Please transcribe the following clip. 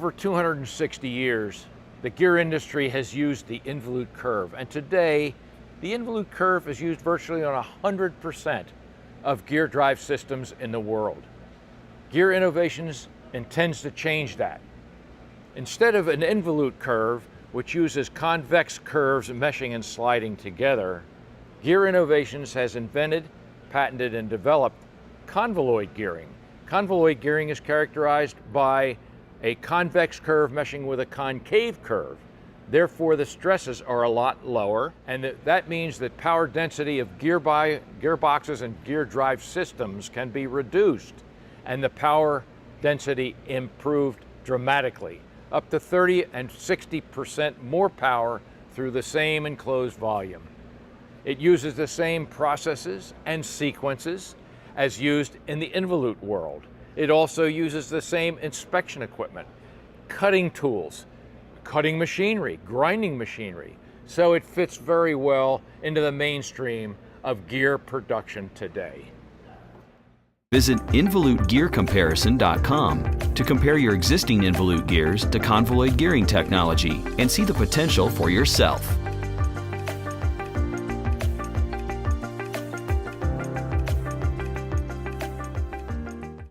over 260 years, the gear industry has used the involute curve, and today the involute curve is used virtually on 100% of gear drive systems in the world. Gear Innovations intends to change that. Instead of an involute curve, which uses convex curves meshing and sliding together, Gear Innovations has invented, patented, and developed convoloid gearing. Convoloid gearing is characterized by a convex curve meshing with a concave curve. Therefore, the stresses are a lot lower, and that means that power density of gearboxes and gear drive systems can be reduced, and the power density improved dramatically, up to 30 and 60% more power through the same enclosed volume. It uses the same processes and sequences as used in the involute world. It also uses the same inspection equipment, cutting tools, cutting machinery, grinding machinery. So it fits very well into the mainstream of gear production today. Visit involutegearcomparison.com to compare your existing involute gears to Convoloid Gearing Technology and see the potential for yourself.